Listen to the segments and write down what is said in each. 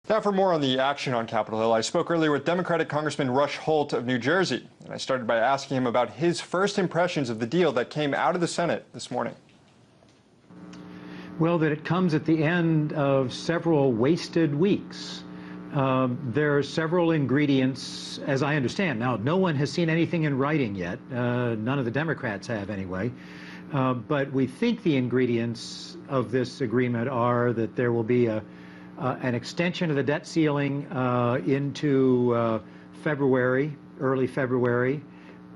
Now for more on the action on Capitol Hill, I spoke earlier with Democratic Congressman Rush Holt of New Jersey, and I started by asking him about his first impressions of the deal that came out of the Senate this morning. Well, that it comes at the end of several wasted weeks. There are several ingredients, as I understand. Now, no one has seen anything in writing yet. None of the Democrats have, anyway. But we think the ingredients of this agreement are that there will be an extension of the debt ceiling into February, early February,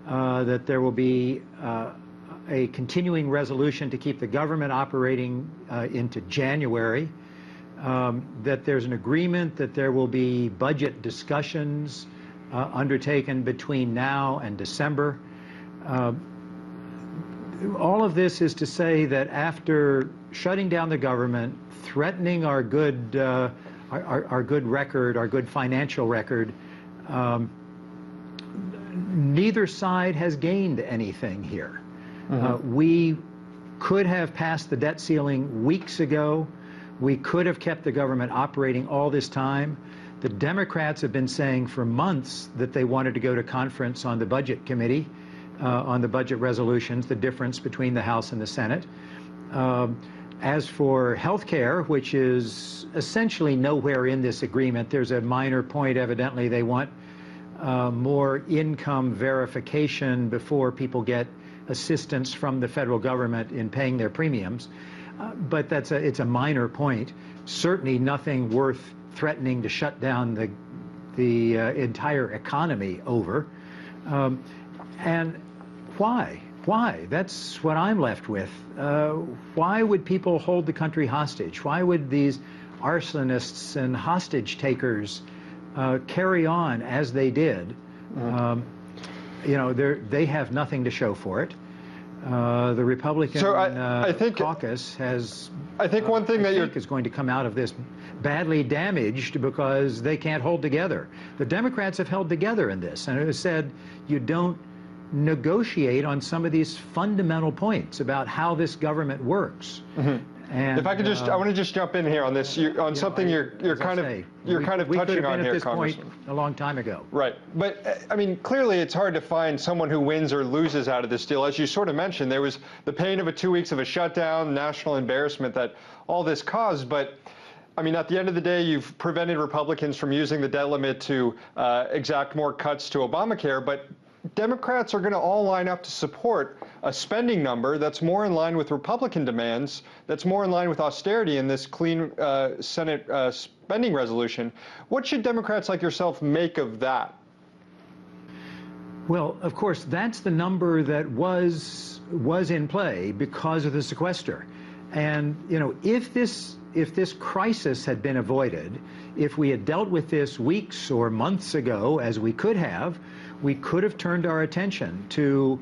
that there will be a continuing resolution to keep the government operating into January, that there's an agreement that there will be budget discussions undertaken between now and December. All of this is to say that after shutting down the government, threatening our good record, our good financial record, neither side has gained anything here. We could have passed the debt ceiling weeks ago. We could have kept the government operating all this time. The Democrats have been saying for months that they wanted to go to conference on the Budget Committee, on the budget resolutions, the difference between the House and the Senate. As for health care, which is essentially nowhere in this agreement, there's a minor point. Evidently, they want more income verification before people get assistance from the federal government in paying their premiums. But it's a minor point. Certainly nothing worth threatening to shut down the entire economy over. And why? Why? That's what I'm left with. Why would people hold the country hostage? Why would these arsonists and hostage takers carry on as they did? You know, they have nothing to show for it. The Republican caucus has, I think one thing is going to come out of this badly damaged because they can't hold together. The Democrats have held together in this, and it has said you don't negotiate on some of these fundamental points about how this government works. And, if I could I want to just jump in here on this, something you're kind of touching on here, Congressman. A long time ago. Right, but I mean, clearly it's hard to find someone who wins or loses out of this deal. As you sort of mentioned, there was the pain of 2 weeks of a shutdown, national embarrassment that all this caused, but I mean, at the end of the day, you've prevented Republicans from using the debt limit to exact more cuts to Obamacare, but Democrats are going to all line up to support a spending number that's more in line with Republican demands, that's more in line with austerity in this clean Senate spending resolution. What should Democrats like yourself make of that? Well, of course, that's the number that was in play because of the sequester. And, you know, if this crisis had been avoided, if we had dealt with this weeks or months ago, as we could have turned our attention to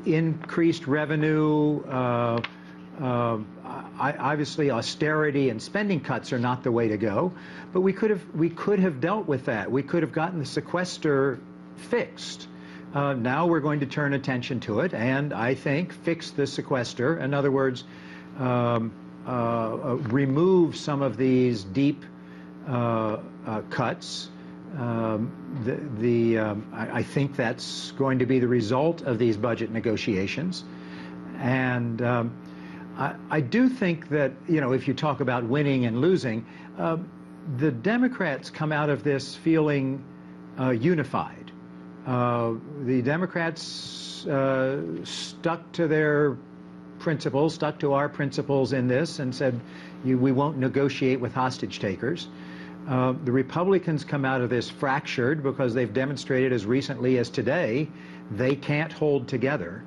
increased revenue. Obviously, austerity and spending cuts are not the way to go, but we could have dealt with that. We could have gotten the sequester fixed. Now we're going to turn attention to it, and I think fix the sequester. In other words, remove some of these deep cuts. I think that's going to be the result of these budget negotiations. And I do think that, you know, if you talk about winning and losing, the Democrats come out of this feeling unified. The Democrats stuck to their principles, stuck to our principles in this, and said, we won't negotiate with hostage takers. The Republicans come out of this fractured because they've demonstrated as recently as today they can't hold together.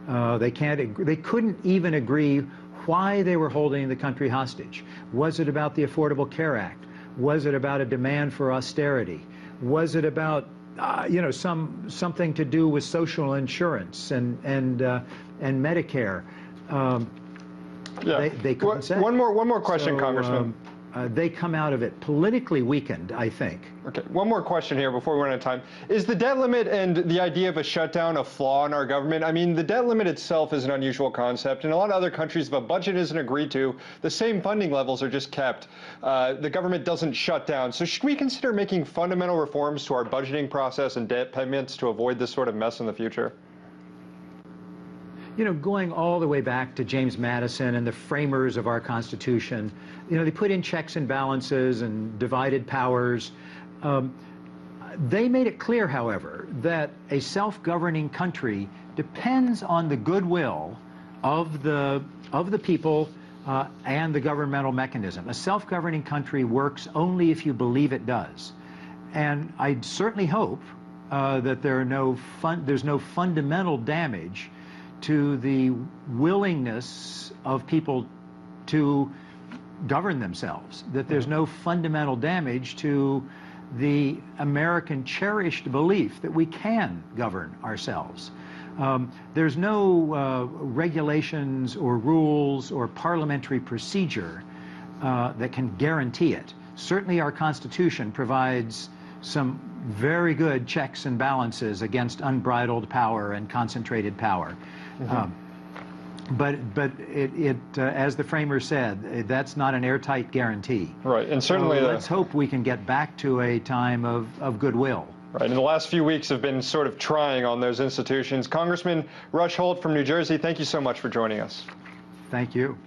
They couldn't even agree why they were holding the country hostage. Was it about the Affordable Care Act? Was it about a demand for austerity? Was it about you know, something to do with social insurance and Medicare? Yeah. They couldn't say. One more question, Congressman. they come out of it politically weakened, I think. Okay, one more question here before we run out of time. Is the debt limit and the idea of a shutdown a flaw in our government? I mean, the debt limit itself is an unusual concept. In a lot of other countries, if a budget isn't agreed to, the same funding levels are just kept. The government doesn't shut down. So should we consider making fundamental reforms to our budgeting process and debt payments to avoid this sort of mess in the future? You know, going all the way back to James Madison and the framers of our Constitution, you know, they put in checks and balances and divided powers. They made it clear, however, that a self-governing country depends on the goodwill of the people and the governmental mechanism. A self-governing country works only if you believe it does. And I certainly hope that there's no fundamental damage to the willingness of people to govern themselves, that there's no fundamental damage to the American cherished belief that we can govern ourselves. There's no regulations or rules or parliamentary procedure that can guarantee it. Certainly our Constitution provides some very good checks and balances against unbridled power and concentrated power. But as the framers said, that's not an airtight guarantee. Right, and certainly let's hope we can get back to a time of goodwill. Right, and the last few weeks have been sort of trying on those institutions. Congressman Rush Holt from New Jersey, thank you so much for joining us. Thank you.